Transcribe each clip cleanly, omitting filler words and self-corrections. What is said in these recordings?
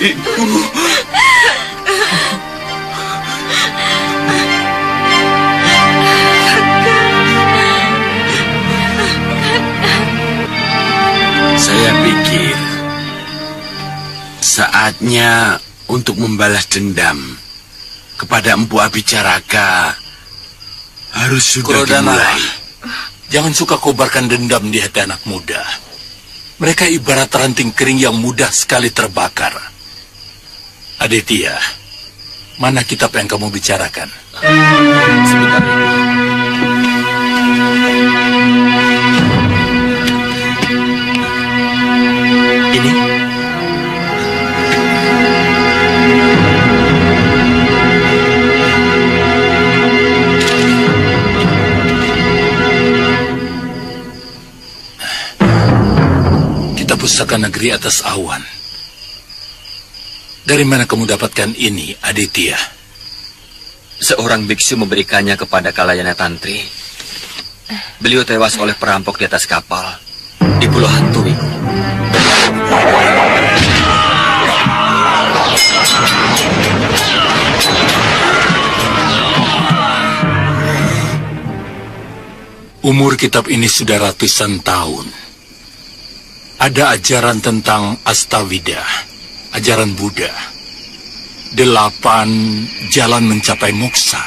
putriku. Saya pikir saatnya untuk membalas dendam kepada Empu Abicaraka harus sudah dimulai. Jangan suka kobarkan dendam di hati anak muda. Mereka ibarat ranting kering yang mudah sekali terbakar. Aditya, mana kitab yang kamu bicarakan? Sebentar, Ini? Kitab Pusaka Negeri Atas Awan. Dari mana kamu dapatkan ini, Aditya? seorang biksu memberikannya kepada Kalayana Tantri. Beliau tewas oleh perampok di atas kapal di Pulau Hantu. Umur kitab ini sudah ratusan tahun. Ada ajaran tentang Astawida, ajaran Buddha. 8 jalan mencapai moksa.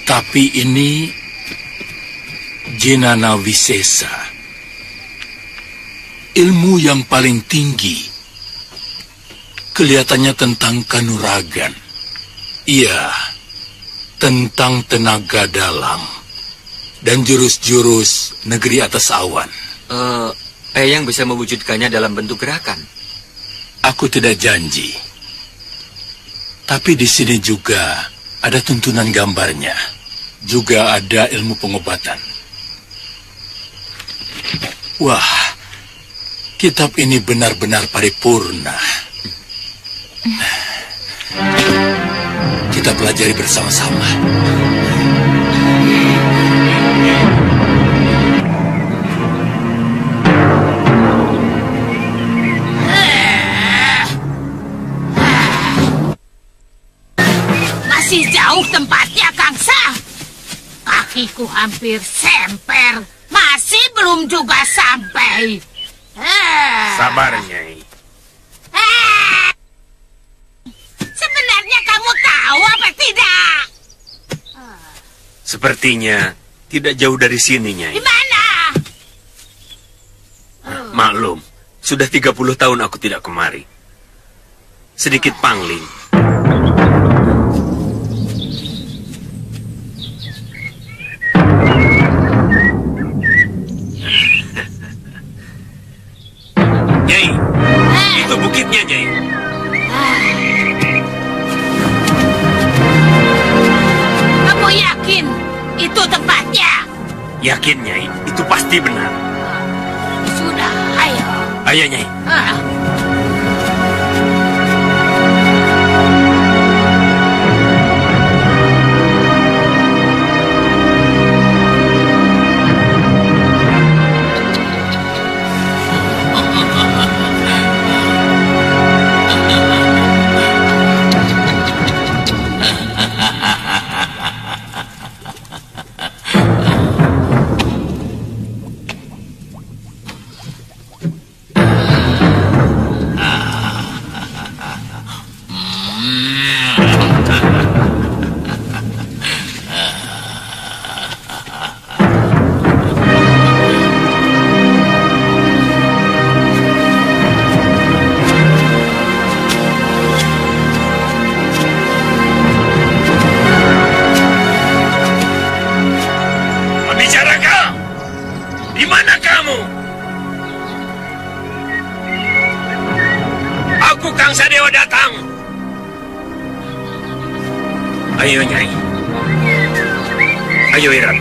Tapi ini Jenana Wisesa. Ilmu yang paling tinggi. Kelihatannya tentang kanuragan. Iya, tentang tenaga dalam. Dan jurus-jurus negeri atas awan. Eyang bisa mewujudkannya dalam bentuk gerakan. Aku tidak janji. Tapi di sini juga ada tuntunan gambarnya. Juga ada ilmu pengobatan. Wah, kitab ini benar-benar paripurna. Kita pelajari bersama-sama. Masih jauh tempatnya, Kangsa. Kakiku hampir semper. Masih belum juga sampai. Sabar, Nyai. Sebenarnya kamu tahu apa tidak? Sepertinya tidak jauh dari sini, Nyai. Di mana? Maklum, sudah 30 tahun aku tidak kemari. Sedikit pangling. Nyai, itu bukitnya, Nyai. Kamu yakin itu tempatnya? Yakin, Nyai, itu pasti benar. Sudah, ayo. Ayo, Nyai. Ayo, Nyai. Ayo, Irat.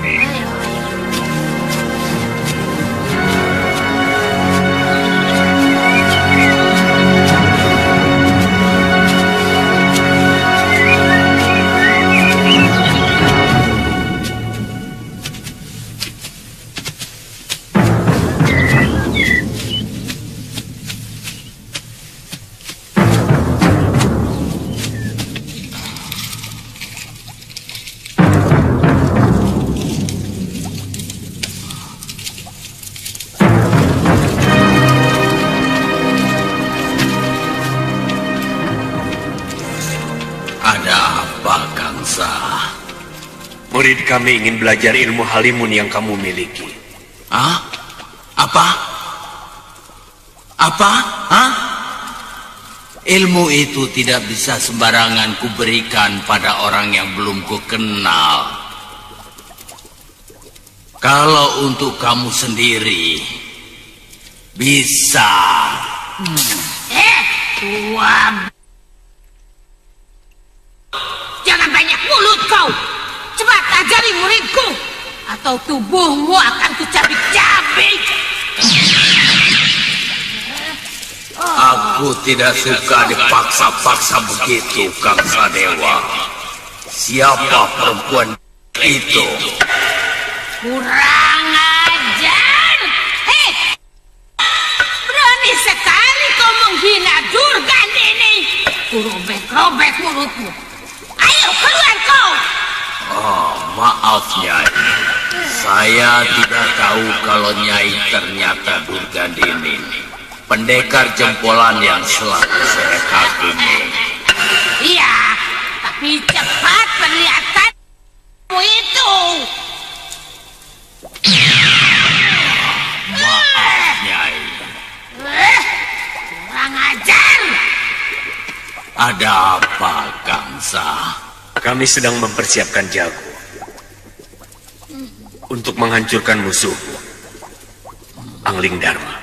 murid kami ingin belajar ilmu halimun yang kamu miliki. Hah? Apa? Apa? Hah? Ilmu itu tidak bisa sembarangan kuberikan pada orang yang belum kukenal. Kalau untuk kamu sendiri, bisa. Tua. Jangan banyak mulut kau. Cepat ajari muridku, atau tubuhmu akan kucabik-cabik. Aku tidak suka dipaksa-paksa begitu, Kang Sadewa. Siapa perempuan itu? Kurang ajar. Hei, berani sekali kau menghina Durgandini. Kurobek-robek mulutmu. Ayo keluar kau. Oh, maaf Nyai. Saya tidak tahu kalau Nyai ternyata Durgandini, pendekar jempolan yang selalu saya kagumi. Iya, tapi cepat perlihatkan itu. Maaf Nyai. Kurang ajar. Ada apa, Kangsa? Kami sedang mempersiapkan jago untuk menghancurkan musuh Angling Dharma.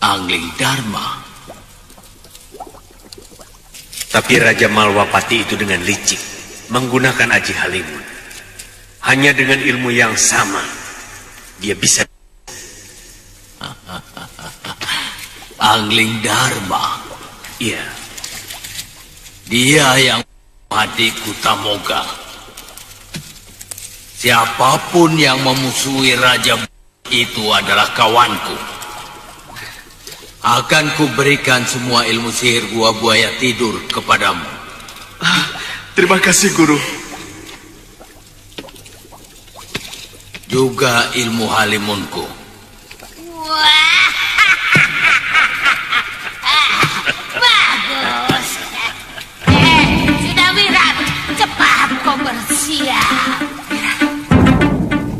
Angling Dharma. Tapi Raja Malwapati itu dengan licik menggunakan Aji Halimun. Hanya dengan ilmu yang sama dia bisa. Angling Dharma. Iya. Dia yang mati Kutamoga. Siapapun yang memusuhi Raja itu adalah kawanku. Akan kuberikan semua ilmu sihir gua buaya tidur kepadamu. Terima kasih, Guru. Juga ilmu halimunku. Wah, bagus. Sudah Wirat, cepat kau bersiap.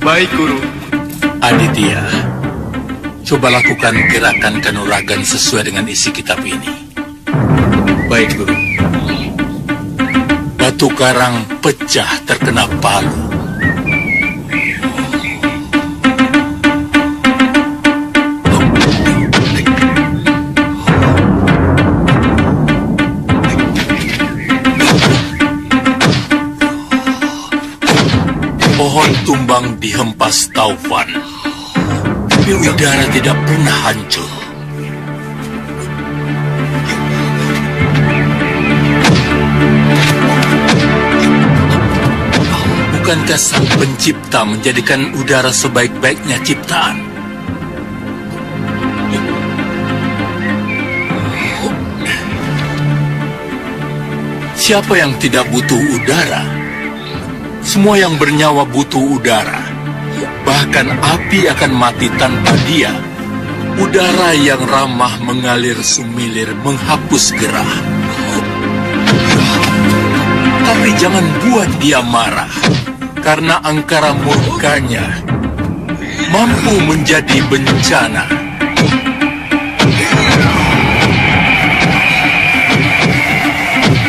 Baik, Guru. Aditya, coba lakukan gerakan kanuragan sesuai dengan isi kitab ini. Baik, Guru. Batu karang pecah terkena palu. Pohon tumbang dihempas taufan, tapi udara tidak pernah hancur. Bukankah Sang Pencipta menjadikan udara sebaik-baiknya ciptaan? Siapa yang tidak butuh udara? Semua yang bernyawa butuh udara. Bahkan api akan mati tanpa dia. Udara yang ramah mengalir sumilir menghapus gerah. Tapi jangan buat dia marah, karena angkara murkanya mampu menjadi bencana.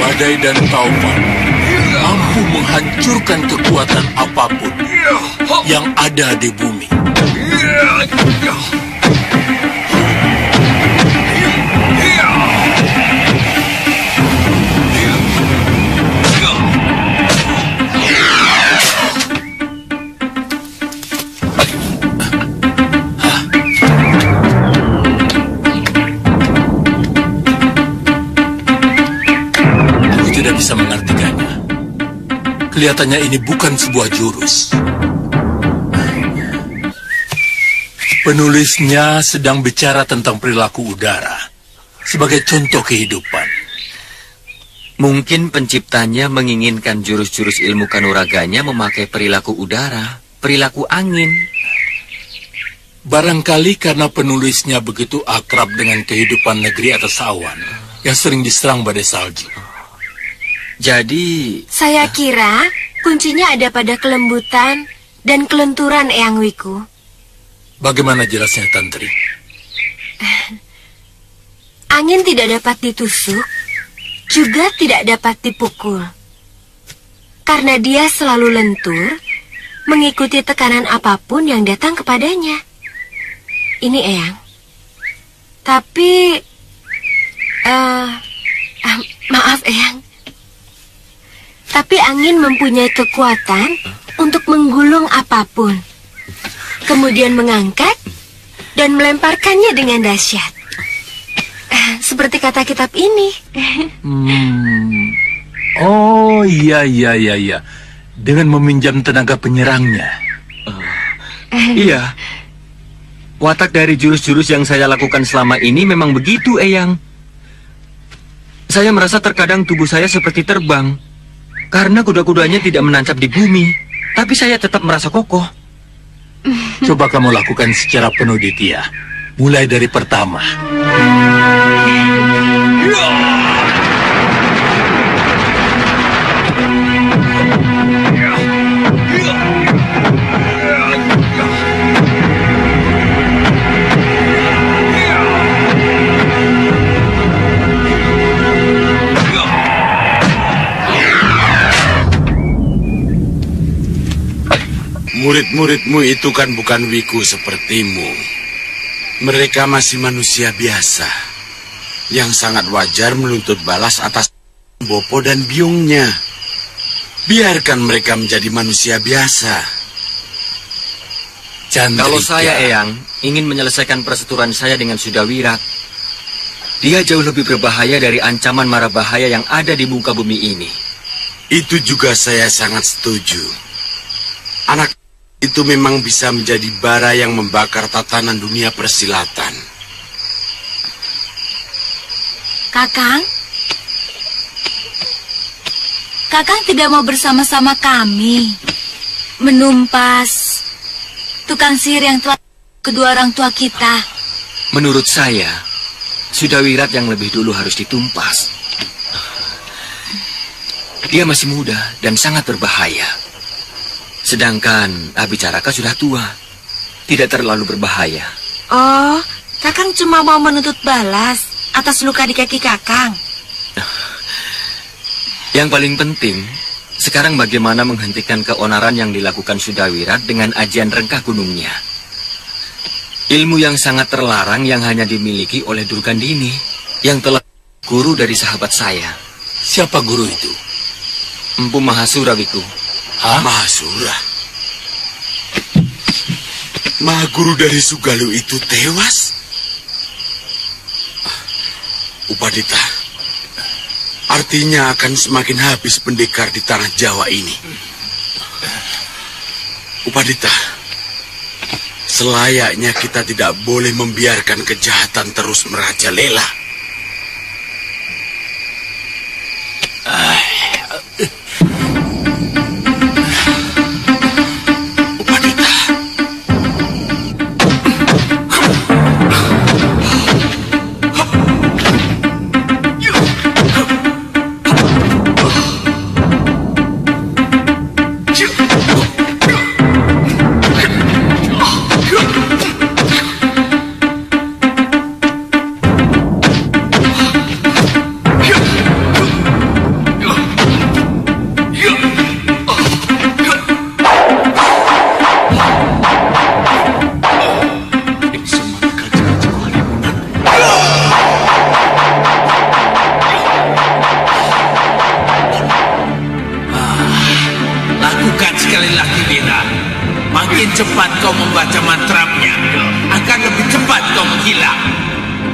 Badai dan taufan mampu menghancurkan kekuatan apapun yang ada di bumi. Aku tidak bisa mengartikannya. Kelihatannya ini bukan sebuah jurus. Penulisnya sedang bicara tentang perilaku udara sebagai contoh kehidupan. Mungkin penciptanya menginginkan jurus-jurus ilmu kanuraganya memakai perilaku udara, perilaku angin. Barangkali karena penulisnya begitu akrab dengan kehidupan negeri atas awan yang sering diserang badai salju. Jadi, Saya kira kuncinya ada pada kelembutan dan kelenturan Eyang Wiku. Bagaimana jelasnya, Tantri? Angin tidak dapat ditusuk, juga tidak dapat dipukul. Karena dia selalu lentur, mengikuti tekanan apapun yang datang kepadanya. Ini Eyang. Tapi, maaf Eyang. Tapi angin mempunyai kekuatan untuk menggulung apapun. Kemudian mengangkat dan melemparkannya dengan dahsyat. Seperti kata kitab ini. Oh, iya. Dengan meminjam tenaga penyerangnya. iya. Watak dari jurus-jurus yang saya lakukan selama ini memang begitu, Eyang. Saya merasa terkadang tubuh saya seperti terbang. Karena kuda-kudanya tidak menancap di bumi. Tapi saya tetap merasa kokoh. Coba kamu lakukan secara penuh, Ditya. Mulai dari pertama. Murid-muridmu itu kan bukan Wiku sepertimu. Mereka masih manusia biasa yang sangat wajar menuntut balas atas Bopo dan biungnya. Biarkan mereka menjadi manusia biasa. Chandrika. Kalau saya, Eyang, ingin menyelesaikan perseturuan saya dengan Sudawirat, dia jauh lebih berbahaya dari ancaman mara bahaya yang ada di muka bumi ini. Itu juga saya sangat setuju. Anak itu memang bisa menjadi bara yang membakar tatanan dunia persilatan. Kakang? Kakang tidak mau bersama-sama kami menumpas tukang sihir yang telah kedua orang tua kita. Menurut saya, Sudawirat yang lebih dulu harus ditumpas. Dia masih muda dan sangat berbahaya. Sedangkan Abicaraka sudah tua, tidak terlalu berbahaya. Oh, Kakang cuma mau menuntut balas atas luka di kaki Kakang. Yang paling penting, sekarang bagaimana menghentikan keonaran yang dilakukan Sudawirat dengan ajian rengkah gunungnya. Ilmu yang sangat terlarang yang hanya dimiliki oleh Durgandini, yang telah guru dari sahabat saya. Siapa guru itu? Empu Mahasura, Wiku. Hah? Mahasura. Mahaguru dari Sugalu itu tewas? Upadita, artinya akan semakin habis pendekar di tanah Jawa ini. Upadita, selayaknya kita tidak boleh membiarkan kejahatan terus merajalela. Lakukan sekali lagi, Wira. Makin cepat kau membaca mantranya, akan lebih cepat kau menghilang.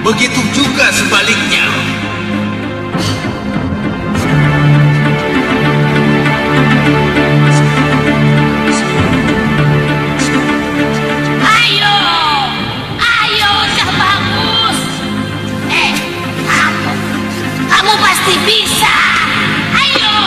Begitu juga sebaliknya. Ayo, ayo, udah bagus. Kamu pasti bisa. Ayo.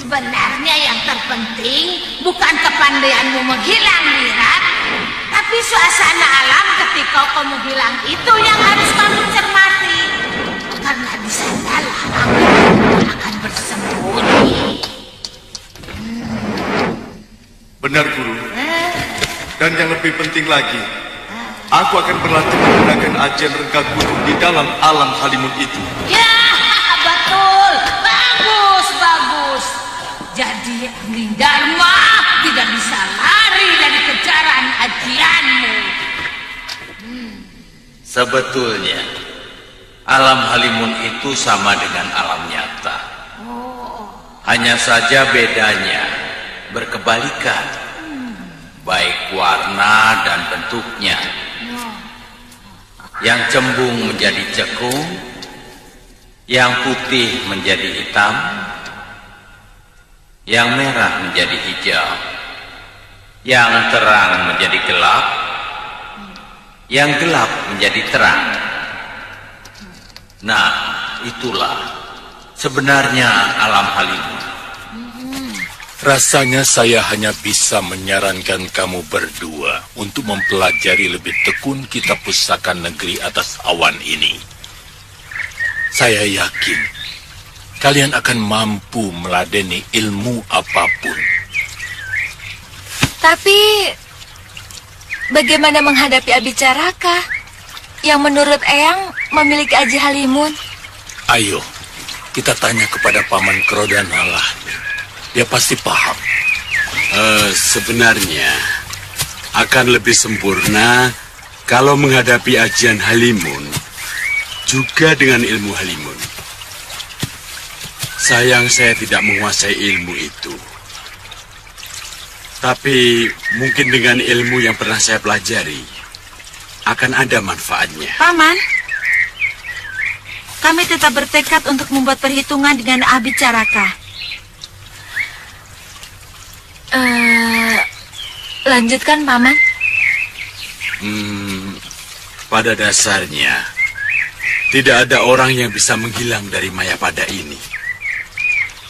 Sebenarnya yang terpenting bukan kepandaianmu menghilang, Wirat, tapi suasana alam ketika kau menghilang itu yang harus kamu cermati. Karena di sanalah aku akan bersembunyi. Benar, Guru. Dan yang lebih penting lagi, aku akan berlatih menggunakan ajian rengka gunung di dalam alam halimun itu. Ya, betul. Bagus, bagus. Jadi Angin Dharma tidak bisa lari dari kejaran ajianmu. Sebetulnya, alam halimun itu sama dengan alam nyata. Hanya saja bedanya berkebalikan, baik warna dan bentuknya. Yang cembung menjadi cekung, yang putih menjadi hitam, yang merah menjadi hijau, yang terang menjadi gelap, yang gelap menjadi terang. Nah, itulah sebenarnya alam halimun. Rasanya saya hanya bisa menyarankan kamu berdua untuk mempelajari lebih tekun kitab pusaka negeri atas awan ini. Saya yakin kalian akan mampu meladeni ilmu apapun. Tapi bagaimana menghadapi Abicaraka yang menurut Eyang memiliki aji halimun? Ayo, kita tanya kepada Paman Krodanala. Dia pasti paham. Sebenarnya akan lebih sempurna kalau menghadapi ajian halimun juga dengan ilmu halimun. Sayang saya tidak menguasai ilmu itu. Tapi mungkin dengan ilmu yang pernah saya pelajari akan ada manfaatnya. Paman, kami tetap bertekad untuk membuat perhitungan dengan Abicaraka. Lanjutkan, Paman. Pada dasarnya tidak ada orang yang bisa menghilang dari Mayapada ini.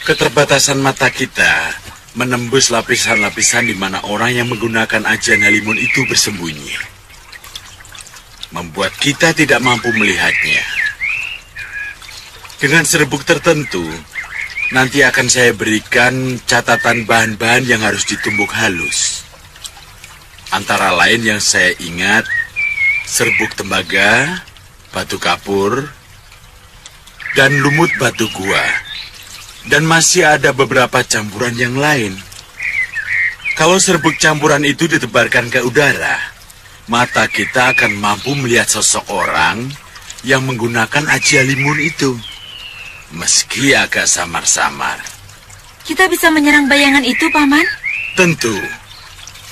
Keterbatasan mata kita menembus lapisan-lapisan di mana orang yang menggunakan ajian halimun itu bersembunyi, membuat kita tidak mampu melihatnya. Dengan serbuk tertentu, nanti akan saya berikan catatan bahan-bahan yang harus ditumbuk halus. Antara lain yang saya ingat, serbuk tembaga, batu kapur, dan lumut batu gua. Dan masih ada beberapa campuran yang lain. Kalau serbuk campuran itu ditebarkan ke udara, mata kita akan mampu melihat sosok orang yang menggunakan aji halimun itu. Meski agak samar-samar. Kita bisa menyerang bayangan itu, Paman? Tentu,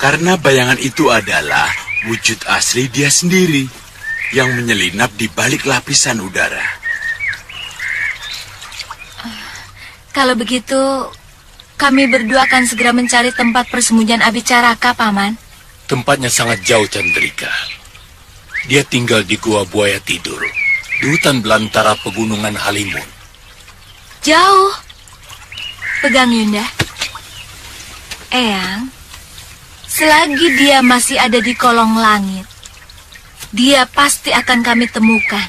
karena bayangan itu adalah wujud asli dia sendiri yang menyelinap di balik lapisan udara. Kalau begitu, kami berdua akan segera mencari tempat persembunyian Abicaraka, Paman. Tempatnya sangat jauh, Chandrika. Dia tinggal di Gua Buaya Tidur, di hutan belantara pegunungan Halimun. Jauh. Pegang Yunda. Eyang, selagi dia masih ada di kolong langit, dia pasti akan kami temukan.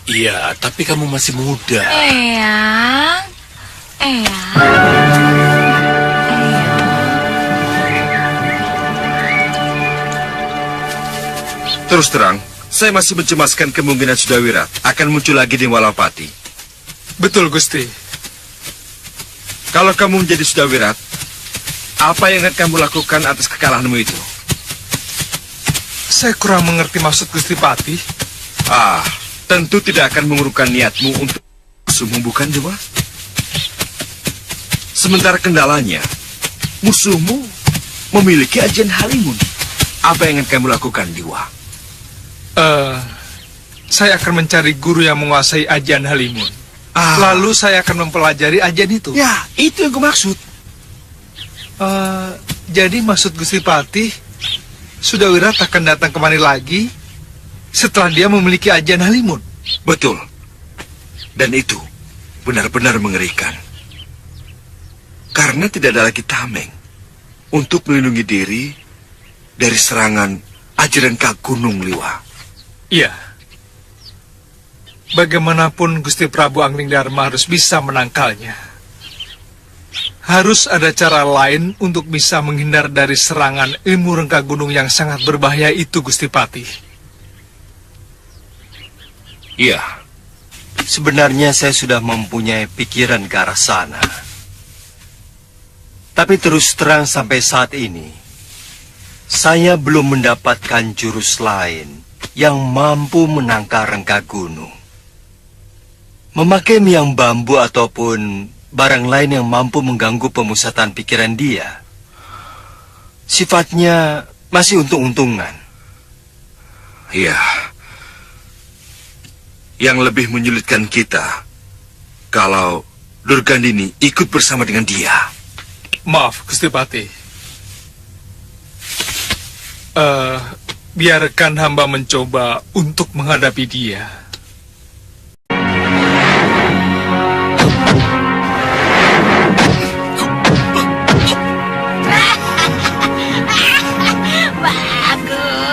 Iya, tapi kamu masih muda. Eyang. Terus terang, saya masih mencemaskan kemungkinan Sudawirat akan muncul lagi di Walapati. Betul, Gusti. Kalau kamu menjadi Sudawirat, apa yang akan kamu lakukan atas kekalahanmu itu? Saya kurang mengerti maksud Gusti Patih. Tentu tidak akan mengurungkan niatmu untuk musuhmu, bukan, Dewa? Sementara kendalanya, musuhmu memiliki ajian halimun. Apa yang akan kamu lakukan, Dewa? Saya akan mencari guru yang menguasai ajian halimun. Lalu saya akan mempelajari ajian itu. Ya, itu yang gue maksud. Jadi maksud Gusti Patih, Sudawirat akan datang kemari lagi setelah dia memiliki ajian halimun. Betul. Dan itu benar-benar mengerikan. Karena tidak ada lagi tameng untuk melindungi diri dari serangan Ajirengka Gunung Liwa. Iya. Bagaimanapun Gusti Prabu Anglingdarma harus bisa menangkalnya. Harus ada cara lain untuk bisa menghindar dari serangan ilmu rengka gunung yang sangat berbahaya itu, Gusti Patih. Iya. Sebenarnya saya sudah mempunyai pikiran ke arah sana. Tapi terus terang sampai saat ini, saya belum mendapatkan jurus lain yang mampu menangkal rengka gunung. Memakai miang bambu ataupun barang lain yang mampu mengganggu pemusatan pikiran dia, sifatnya masih untung-untungan. Iya. Yang lebih menyulitkan kita, kalau Durgandini ikut bersama dengan dia. Maaf, Gusti Patih. Biarkan hamba mencoba untuk menghadapi dia.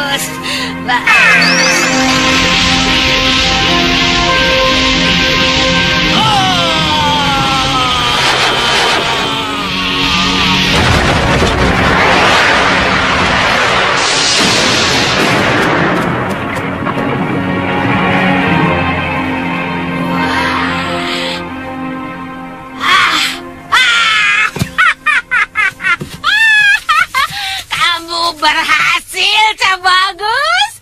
Bagus. Kamu berhasil, Cak Bagus.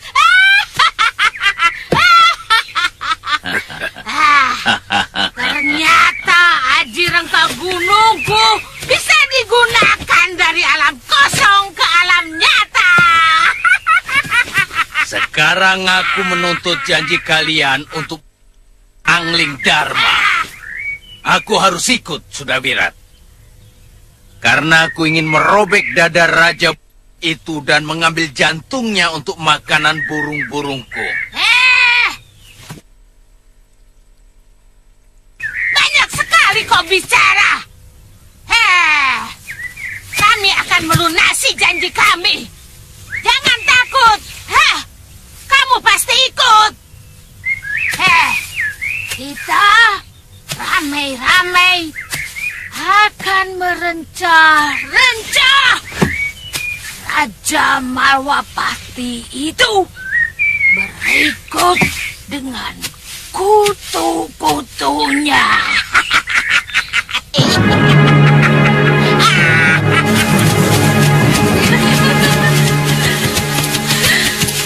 Ternyata Aji Rengka Gunungku bisa digunakan dari alam kosong ke alam nyata. Sekarang aku menuntut janji kalian untuk Anglingdarma. Aku harus ikut, Sudawirat. Karena aku ingin merobek dada raja itu dan mengambil jantungnya untuk makanan burung-burungku. Banyak sekali kau bicara. Kami akan melunasi janji kami. Jangan takut. Kamu pasti ikut. Kita ramai-ramai akan merencah-rencah Raja Malwapati itu berikut dengan kutu-kutunya.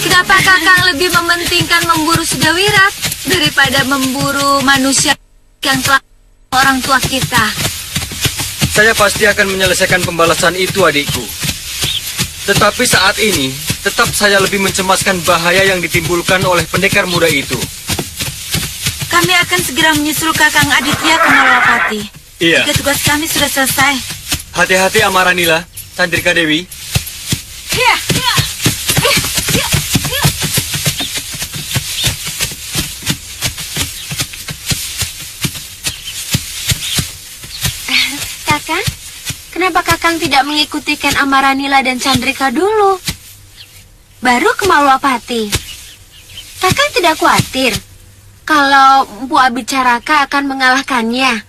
Kenapa Kakang lebih mementingkan memburu Sudawirat daripada memburu manusia yang telah orang tua kita? Saya pasti akan menyelesaikan pembalasan itu, adikku. Tetapi saat ini, tetap saya lebih mencemaskan bahaya yang ditimbulkan oleh pendekar muda itu. Kami akan segera menyusul Kakang Aditya ke Malwapati. Iya. Jika tugas kami sudah selesai. Hati-hati Amaranila, Chandrika Dewi. Iya. Kakang, kenapa Kakang tidak mengikuti Ken Amaranila dan Chandrika dulu? Baru ke Malwapati. Kakang tidak khawatir kalau Mpu Abicaraka akan mengalahkannya,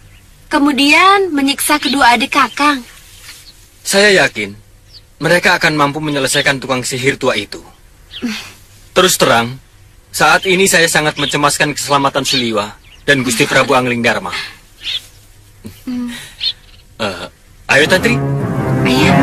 kemudian menyiksa kedua adik Kakang? Saya yakin mereka akan mampu menyelesaikan tukang sihir tua itu. Terus terang, saat ini saya sangat mencemaskan keselamatan Suliwa dan Gusti Prabu Anglingdarma. Ayo Tantri. Ayo.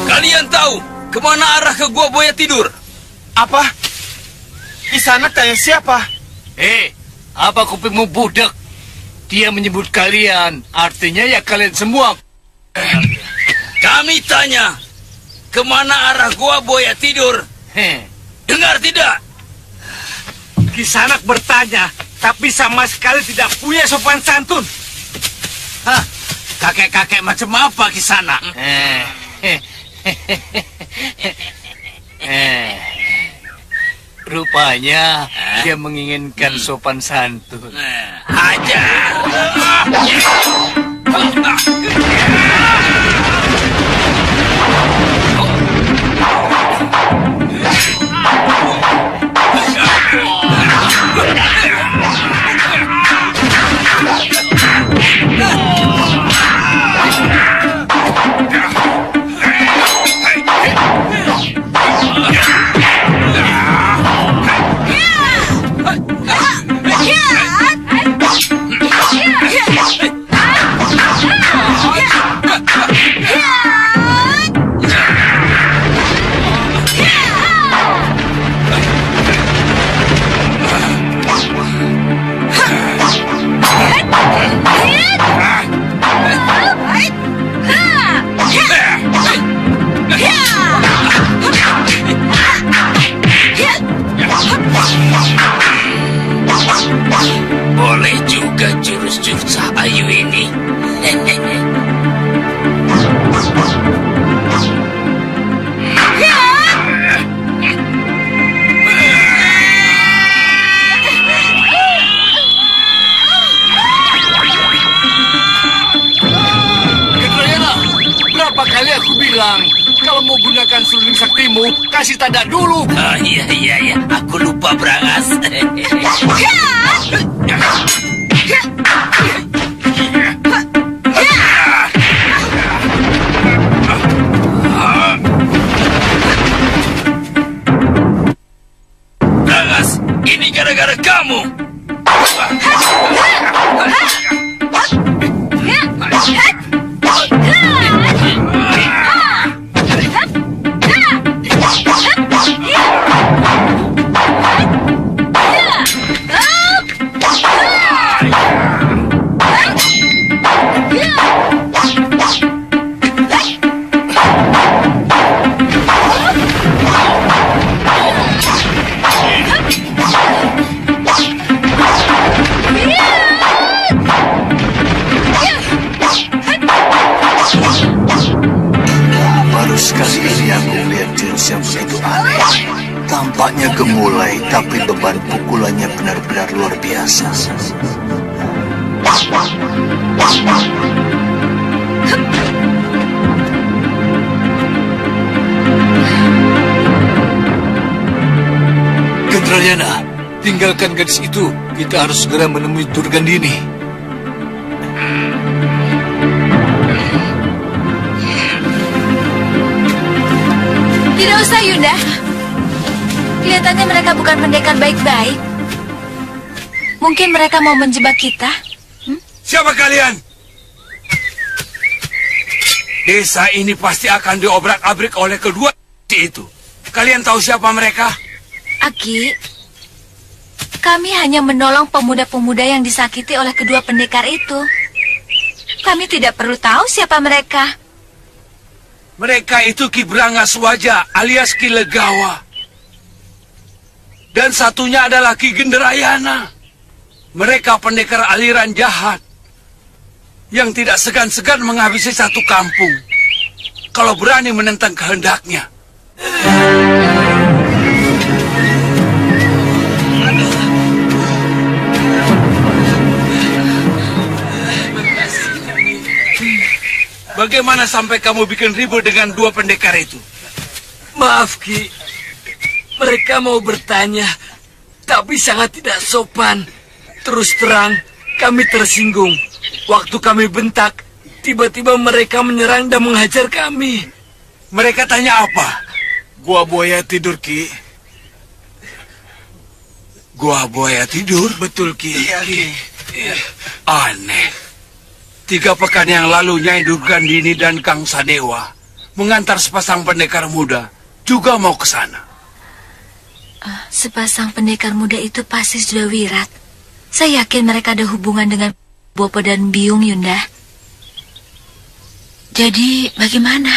Kalian tahu kemana arah ke Gua Buaya Tidur? Apa? Di sana tanya siapa? Apa kupingmu budak? Dia menyebut kalian, artinya ya kalian semua. Kami tanya, kemana arah Gua Buaya Tidur? Dengar tidak? Kisanak bertanya, tapi sama sekali tidak punya sopan santun. Hah? Kakek-kakek macam apa Kisanak? Rupanya dia menginginkan sopan santun. Hajar! Boleh juga jurus-jurus Ayu ini. Ketrayana, berapa kali aku bilang kalau mau gunakan suling saktimu, kasih tanda dulu. Oh iya, aku lupa Brangas. Brangas, ini gara-gara kamu. Baru sekali ini aku melihat jurus yang begitu aneh. Tampaknya gemulai, tapi beban pukulannya benar-benar luar biasa. Gendrayana, tinggalkan gadis itu. Kita harus segera menemui Durgandini. Tidak usah, Yunda. Kelihatannya mereka bukan pendekar baik-baik. Mungkin mereka mau menjebak kita. Siapa kalian? Desa ini pasti akan diobrak-abrik oleh kedua itu. Kalian tahu siapa mereka? Aki, kami hanya menolong pemuda-pemuda yang disakiti oleh kedua pendekar itu. Kami tidak perlu tahu siapa mereka. Mereka itu Ki Brangas Waja alias Ki Legawa. Dan satunya adalah Ki Gendrayana. Mereka pendekar aliran jahat yang tidak segan-segan menghabisi satu kampung kalau berani menentang kehendaknya. Bagaimana sampai kamu bikin ribut dengan dua pendekar itu? Maaf, Ki. Mereka mau bertanya, tapi sangat tidak sopan. Terus terang, kami tersinggung. Waktu kami bentak, tiba-tiba mereka menyerang dan menghajar kami. Mereka tanya apa? Gua buaya tidur, Ki. Gua buaya tidur? Betul, Ki. Iya, Ki. Aneh. 3 pekan yang lalu Nyai Durgandini dan Kang Sadewa mengantar sepasang pendekar muda juga mau ke sana. Sepasang pendekar muda itu pasti sudah wirat. Saya yakin mereka ada hubungan dengan Bopo dan Biung, Yunda. Jadi bagaimana?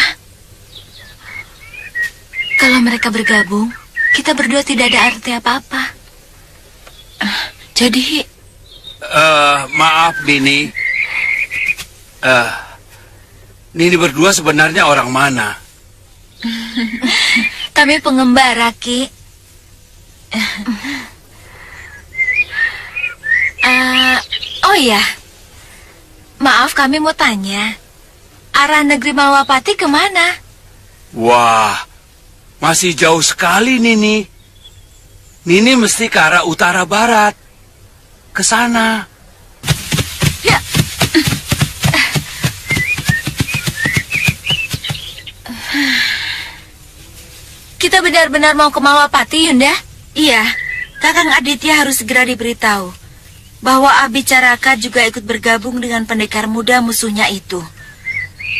Kalau mereka bergabung, kita berdua tidak ada arti apa-apa. Jadi... Maaf, Nini. Nini berdua sebenarnya orang mana? Kami pengembara, Ki. Oh ya, maaf kami mau tanya. Arah negeri Malwapati kemana? Wah, masih jauh sekali, Nini. Nini mesti ke arah utara barat. Ke sana. Ya. Kita benar-benar mau ke Malwapati, Yunda? Iya, Kakang Aditya harus segera diberitahu bahwa Abicaraka juga ikut bergabung dengan pendekar muda musuhnya itu.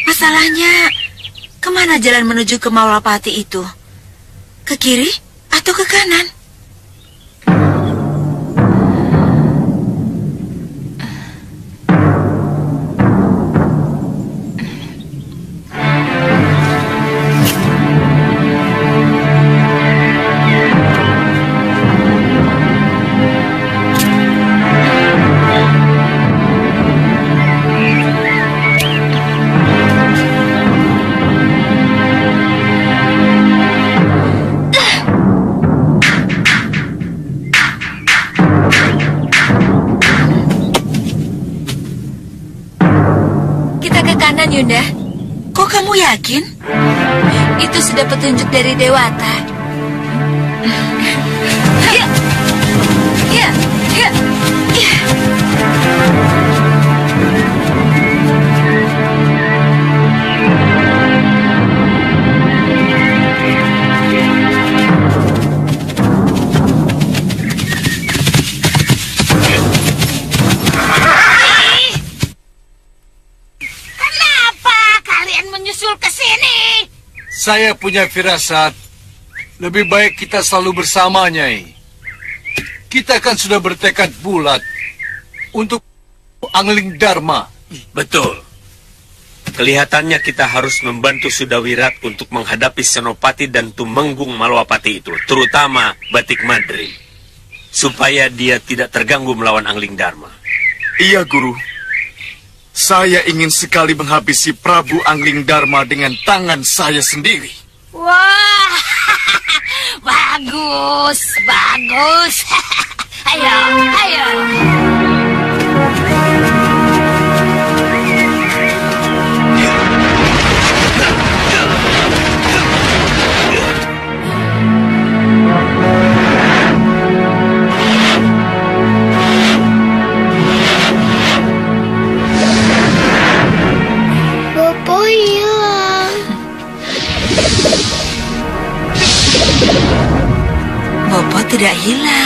Masalahnya, kemana jalan menuju ke Malwapati itu? Ke kiri atau ke kanan? Yunda, kok kamu yakin? Itu sudah petunjuk dari Dewata. Ya, ya, ya, ya. Saya punya firasat, lebih baik kita selalu bersama, Nyai. Kita kan sudah bertekad bulat untuk Angling Dharma. Betul. Kelihatannya kita harus membantu Sudawirat untuk menghadapi Senopati dan Tumenggung Malwapati itu, terutama Batik Madri, supaya dia tidak terganggu melawan Angling Dharma. Iya, Guru. Saya ingin sekali menghabisi Prabu Angling Dharma dengan tangan saya sendiri. Wah, bagus, bagus. Ayo, ayo. Bopo tidak hilang.